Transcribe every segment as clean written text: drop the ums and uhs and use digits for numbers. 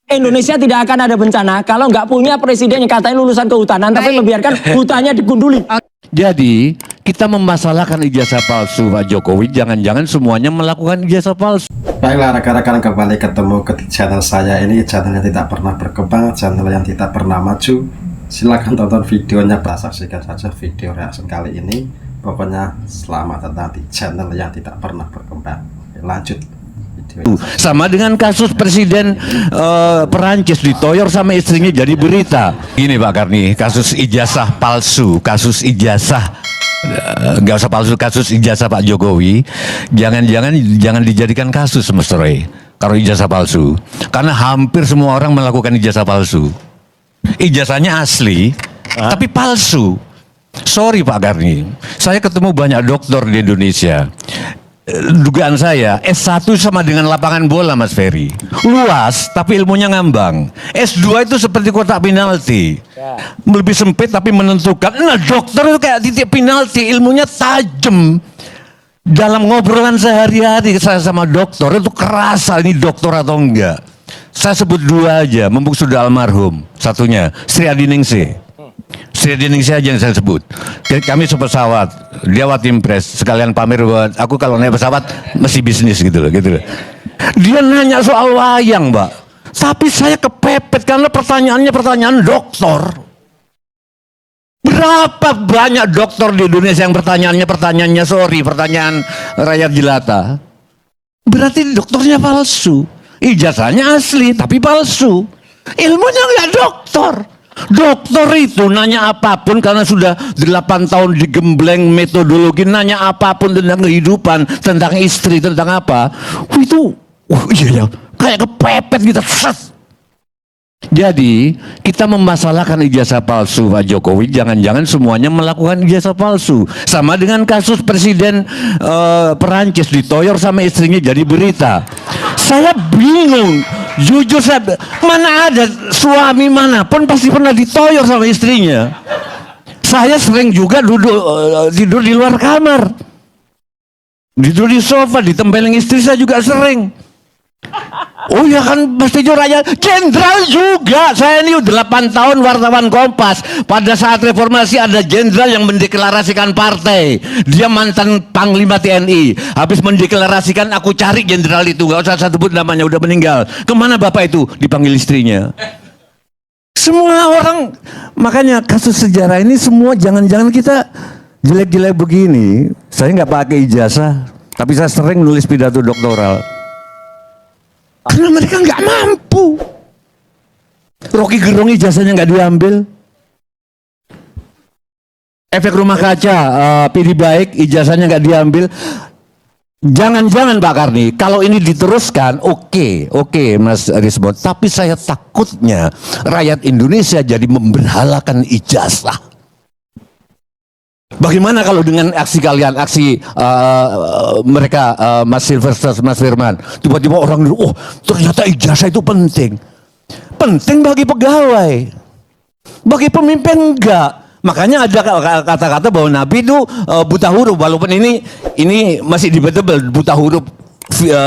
Indonesia tidak akan ada bencana kalau nggak punya presiden yang katanya lulusan kehutanan, tapi membiarkan hutannya digunduli. Jadi kita memasalahkan ijazah palsu Pak Jokowi, jangan-jangan semuanya melakukan ijazah palsu. Baiklah rekan-rekan, kembali ketemu ke channel saya. Ini channel yang tidak pernah berkembang, channel yang tidak pernah maju. Silahkan tonton videonya, saksikan saja video reaksi kali ini. Pokoknya selamat datang di channel yang tidak pernah berkembang. Lanjut video. Sama dengan kasus Presiden Perancis ditoyor sama istrinya jadi berita. Ini Pak Karni, kasus ijazah palsu, kasus ijazah nggak usah palsu, kasus ijazah Pak Jokowi. Jangan dijadikan kasus Mas Roy kalau ijazah palsu, karena hampir semua orang melakukan ijazah palsu. Ijazahnya asli tapi palsu. Sorry Pak Karni, saya ketemu banyak dokter di Indonesia. Dugaan saya S1 sama dengan lapangan bola Mas Ferry, luas tapi ilmunya ngambang. S2 itu seperti kotak penalti, lebih sempit tapi menentukan. Nah dokter itu kayak titik penalti, ilmunya tajam. Dalam ngobrolan sehari-hari saya sama dokter itu kerasa ini dokter atau enggak. Saya sebut dua aja, mumpung sudah almarhum. Satunya Sri Adiningsih. Sri Adiningsih aja yang saya sebut. Kami sepesawat, dia Watimpres, sekalian pamer buat aku kalau naik pesawat mesti bisnis gitu loh. Dia nanya soal wayang Mbak, tapi saya kepepet karena pertanyaannya pertanyaan dokter. Berapa banyak dokter di Indonesia yang pertanyaannya pertanyaan rakyat jelata. Berarti dokternya palsu. Ijazahnya asli tapi palsu. Ilmunya nggak dokter. Dokter itu nanya apapun karena sudah 8 tahun digembleng metodologi, nanya apapun tentang kehidupan, tentang istri, tentang apa. Itu iya ya, kayak kepepet gitu. Jadi kita memasalahkan ijazah palsu Pak Jokowi, jangan-jangan semuanya melakukan ijazah palsu. Sama dengan kasus Presiden Perancis ditoyor sama istrinya jadi berita. Saya bingung, jujur saya, mana ada suami manapun pasti pernah ditoyor sama istrinya. Saya sering juga tidur di luar kamar, tidur di sofa, ditempelin istri saya juga sering. Oh ya kan, pasti rakyat jenderal juga. Saya ini 8 tahun wartawan Kompas. Pada saat reformasi ada jenderal yang mendeklarasikan partai. Dia mantan Panglima TNI. Habis mendeklarasikan, aku cari jenderal itu. Gak usah saya sebut namanya, udah meninggal. Kemana bapak itu? Dipanggil istrinya. Semua orang, makanya kasus sejarah ini semua jangan-jangan kita jelek-jelek begini. Saya nggak pakai ijazah, tapi saya sering nulis pidato doktoral. Karena mereka nggak mampu. Rocky Gerung ijazahnya nggak diambil. Efek Rumah Kaca, PD Baik ijazahnya nggak diambil. Jangan-jangan Pak Karni, kalau ini diteruskan, oke, Mas Risbon. Tapi saya takutnya rakyat Indonesia jadi memberhalakan ijazah. Bagaimana kalau dengan aksi kalian, aksi mereka, Mas Silvester, Mas Firman, tiba-tiba orang dulu, oh ternyata ijazah itu penting. Penting bagi pegawai, bagi pemimpin enggak. Makanya ada kata-kata bahwa Nabi itu buta huruf, walaupun ini masih debatable, buta huruf,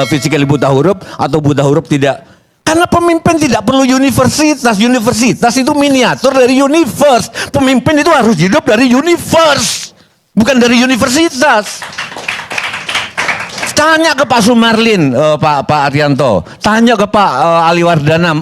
physically buta huruf atau buta huruf tidak. Karena pemimpin tidak perlu universitas. Universitas itu miniatur dari universe. Pemimpin itu harus hidup dari universe, bukan dari universitas. Tanya ke Pak Sumarlin, Pak Arianto. Tanya ke Pak Ali Wardana,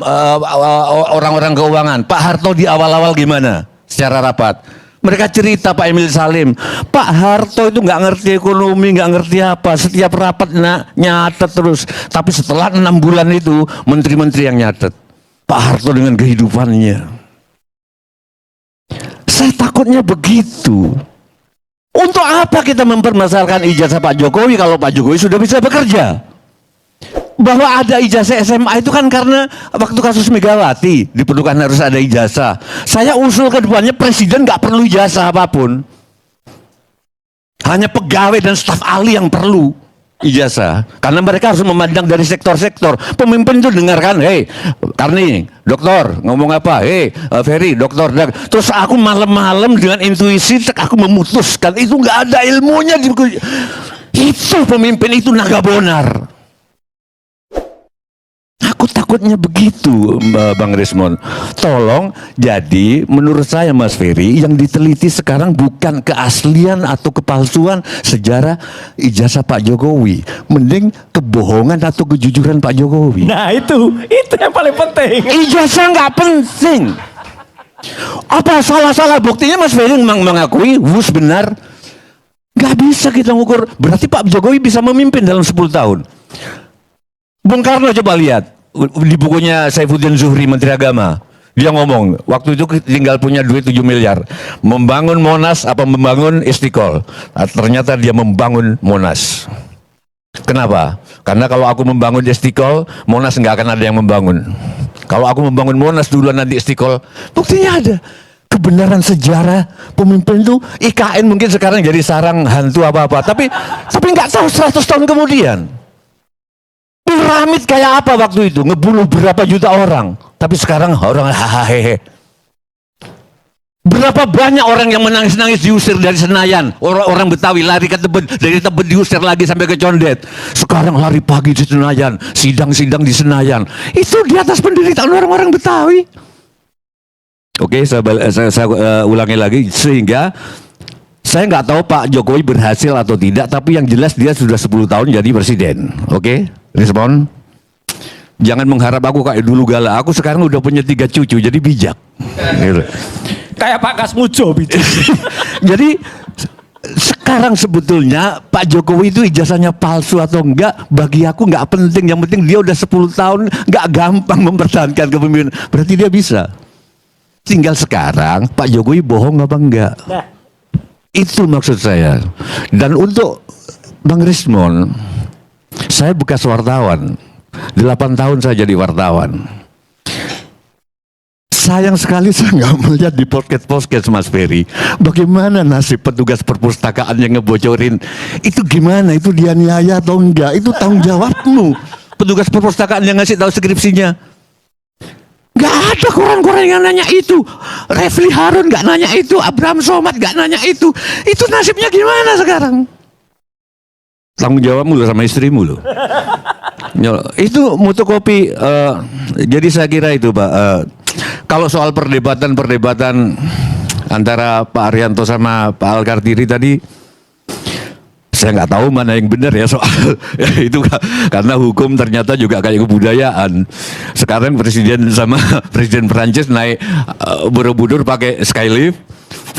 orang-orang keuangan. Pak Harto di awal-awal gimana secara rapat? Mereka cerita Pak Emil Salim, Pak Harto itu nggak ngerti ekonomi, nggak ngerti apa. Setiap rapat nyatet terus. Tapi setelah 6 bulan itu menteri-menteri yang nyatet. Pak Harto dengan kehidupannya. Saya takutnya begitu. Untuk apa kita mempermasalahkan ijazah Pak Jokowi kalau Pak Jokowi sudah bisa bekerja? Bahwa ada ijazah SMA itu kan karena waktu kasus Megawati diperlukan harus ada ijazah. Saya usul ke depannya presiden nggak perlu ijazah apapun. Hanya pegawai dan staf ahli yang perlu ijazah. Karena mereka harus memandang dari sektor-sektor. Pemimpin itu dengarkan, hei Karni, dokter ngomong apa? Hei Ferry, dokter. Terus aku malam-malam dengan intuisi aku memutuskan. Itu nggak ada ilmunya. Itu pemimpin itu naga bonar. Aku takut takutnya begitu, Bang Rismon. Tolong, jadi menurut saya Mas Ferry, yang diteliti sekarang bukan keaslian atau kepalsuan sejarah ijazah Pak Jokowi, mending kebohongan atau kejujuran Pak Jokowi. Nah itu yang paling penting. Ijazah nggak penting. Apa salah-salah buktinya Mas Ferry mengakui wus benar? Nggak bisa kita ngukur. Berarti Pak Jokowi bisa memimpin dalam 10 tahun. Bung Karno coba lihat di bukunya Saifuddin Zuhri, Menteri Agama. Dia ngomong, waktu itu tinggal punya duit 7 miliar. Membangun Monas apa membangun Istiqlal? Nah, ternyata dia membangun Monas. Kenapa? Karena kalau aku membangun Istiqlal, Monas nggak akan ada yang membangun. Kalau aku membangun Monas duluan nanti Istiqlal, buktinya ada. Kebenaran sejarah pemimpin itu IKN mungkin sekarang jadi sarang hantu apa-apa, tapi nggak tahu 100 tahun kemudian piramid kayak apa waktu itu, ngebunuh berapa juta orang, tapi sekarang orang hahaha. Berapa banyak orang yang menangis-nangis diusir dari Senayan, orang Betawi lari ke Tebet, dari Tebet diusir lagi sampai ke Condet, sekarang lari pagi di Senayan, sidang-sidang di Senayan, itu di atas penderitaan orang-orang Betawi. Oke, saya ulangi lagi, sehingga saya nggak tahu Pak Jokowi berhasil atau tidak, tapi yang jelas dia sudah 10 tahun jadi presiden. Oke, respon. Jangan mengharap aku kayak dulu galak. Aku sekarang udah punya 3 cucu, jadi bijak. Gitu. Kayak Pak Kasmujo bijak. Jadi sekarang sebetulnya Pak Jokowi itu ijazahnya palsu atau enggak, bagi aku nggak penting. Yang penting dia udah 10 tahun nggak gampang mempertahankan kepemimpinan. Berarti dia bisa. Tinggal sekarang Pak Jokowi bohong apa enggak? Nah. Itu maksud saya. Dan untuk Bang Rismon, saya bekas wartawan. 8 tahun saya jadi wartawan. Sayang sekali saya nggak melihat di podcast Mas Ferry bagaimana nasib petugas perpustakaan yang ngebocorin. Itu gimana? Itu dianiaya atau enggak? Itu tanggung jawabmu. Petugas perpustakaan yang ngasih tahu skripsinya. Gak ada koran-koran yang nanya itu. Refli Harun gak nanya itu. Abraham Somad gak nanya itu. Itu nasibnya gimana sekarang? Tanggung jawabmu loh sama istrimu loh. Itu mutokopi. Jadi saya kira itu Pak. Kalau soal perdebatan antara Pak Arianto sama Pak Al-Kartiri tadi, saya nggak tahu mana yang benar ya soal itu, karena hukum ternyata juga kayak kebudayaan. Sekarang presiden sama presiden Perancis naik Borobudur pakai skylift,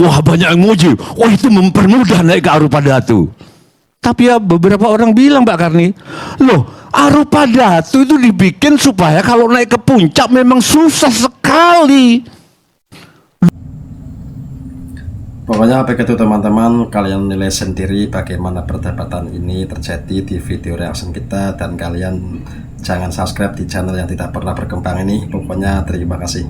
wah banyak yang muji, wah itu mempermudah naik ke Arupadatu. Tapi ya beberapa orang bilang Pak Karni, loh Arupadatu itu dibikin supaya kalau naik ke puncak memang susah sekali. Pokoknya begitu teman-teman, kalian nilai sendiri bagaimana perdebatan ini terjadi di video reaction kita, dan kalian jangan subscribe di channel yang tidak pernah berkembang ini. Pokoknya terima kasih.